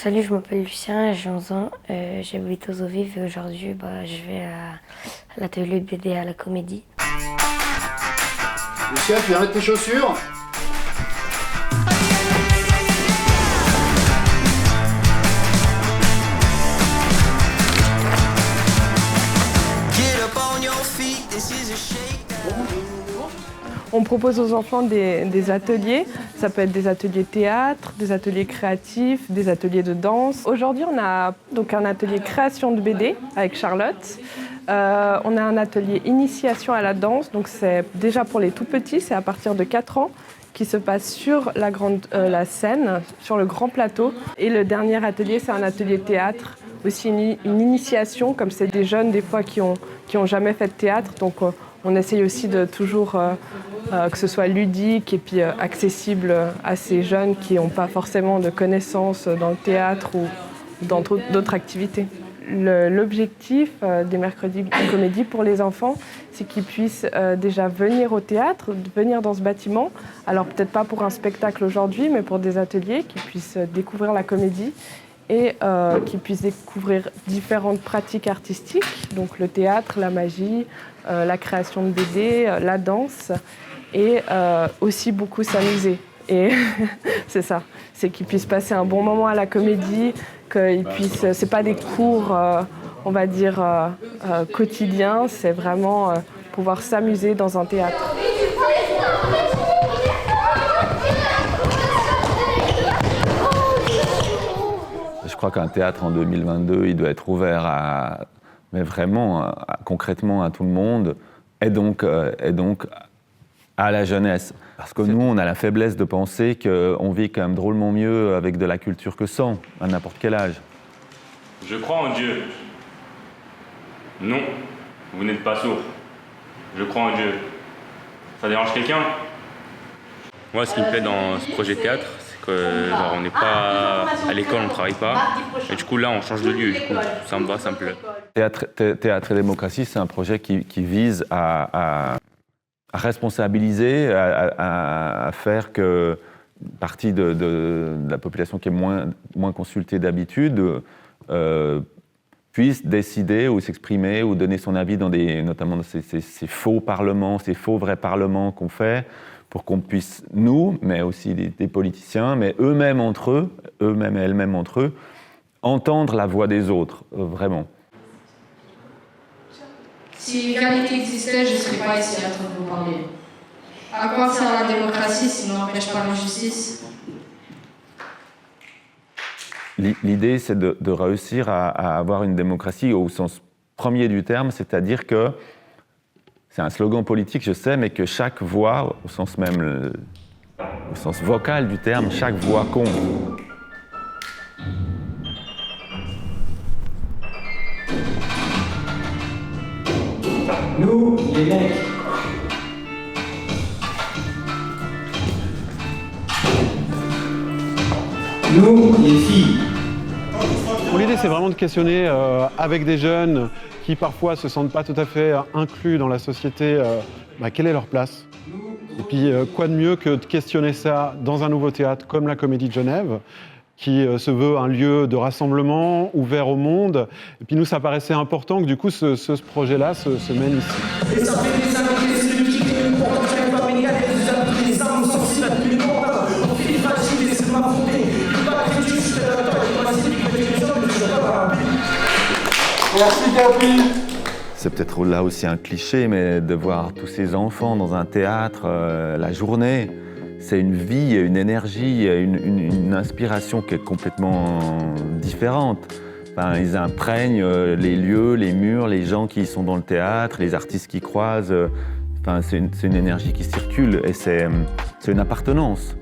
Salut, je m'appelle Lucien, j'ai 11 ans, j'habite aux Eaux Vives et aujourd'hui je vais à l'atelier de BD à la Comédie. Lucien, tu viens mettre tes chaussures? On propose aux enfants des ateliers, ça peut être des ateliers théâtre, des ateliers créatifs, des ateliers de danse. Aujourd'hui, on a donc un atelier création de BD avec Charlotte. On a un atelier initiation à la danse, donc c'est déjà pour les tout petits, c'est à partir de 4 ans, qui se passe sur la scène, sur le grand plateau. Et le dernier atelier, c'est un atelier théâtre, aussi une initiation, comme c'est des jeunes des fois qui ont jamais fait de théâtre, donc on essaye aussi de toujours que ce soit ludique et puis accessible à ces jeunes qui n'ont pas forcément de connaissances dans le théâtre ou dans d'autres activités. L'objectif des mercredis de comédie pour les enfants, c'est qu'ils puissent déjà venir au théâtre, venir dans ce bâtiment. Alors peut-être pas pour un spectacle aujourd'hui, mais pour des ateliers, qu'ils puissent découvrir la comédie et qu'ils puissent découvrir différentes pratiques artistiques, donc le théâtre, la magie, la création de BD, la danse, et aussi beaucoup s'amuser. Et c'est ça, c'est qu'ils puissent passer un bon moment à la comédie, qu'ils puissent, c'est pas des cours, on va dire, quotidiens, c'est vraiment pouvoir s'amuser dans un théâtre. Je crois qu'un théâtre en 2022, il doit être ouvert mais vraiment concrètement à tout le monde, et donc à la jeunesse. Parce que nous, on a la faiblesse de penser qu'on vit quand même drôlement mieux avec de la culture que sans, à n'importe quel âge. Je crois en Dieu. Non, vous n'êtes pas sourd. Je crois en Dieu. Ça dérange quelqu'un? Moi, ce qui me plaît dans ce projet de théâtre, c'est que on n'est pas à l'école, on ne travaille pas. Et du coup, là, on change de lieu. Du coup, ça me va, ça me plaît. Théâtre et démocratie, c'est un projet qui vise à responsabiliser, à faire que partie de la population qui est moins consultée d'habitude puisse décider ou s'exprimer ou donner son avis notamment dans ces faux parlements, ces faux vrais parlements qu'on fait, pour qu'on puisse, nous, mais aussi des politiciens, mais eux-mêmes et elles-mêmes entre eux, entendre la voix des autres, vraiment. Si l'égalité existait, je ne serais pas ici en train de vous parler. À quoi sert la démocratie si on n'empêche pas l'injustice? L'idée, c'est de réussir à avoir une démocratie au sens premier du terme, c'est-à-dire que, c'est un slogan politique, je sais, mais que chaque voix, au sens même, au sens vocal du terme, chaque voix compte. Nous, les mecs. Nous, les filles. L'idée, c'est vraiment de questionner avec des jeunes qui parfois se sentent pas tout à fait inclus dans la société, quelle est leur place? Et puis, quoi de mieux que de questionner ça dans un nouveau théâtre comme la Comédie de Genève, qui se veut un lieu de rassemblement, ouvert au monde. Et puis nous, ça paraissait important que du coup, ce projet-là se mène ici. Et ça fait des années que c'est lui qui crée une proportion familiale et vous avez pris les armes sensibles à tous les moments. On fait des fragiles et c'est de m'affronter. Il va pas critique, je suis d'accord avec le principe que les gens ne sont pas rapide. Merci Gabi. C'est peut-être là aussi un cliché, mais de voir tous ces enfants dans un théâtre la journée, c'est une vie, une énergie, une inspiration qui est complètement différente. Enfin, ils imprègnent les lieux, les murs, les gens qui sont dans le théâtre, les artistes qui croisent. Enfin, c'est une énergie qui circule et c'est une appartenance.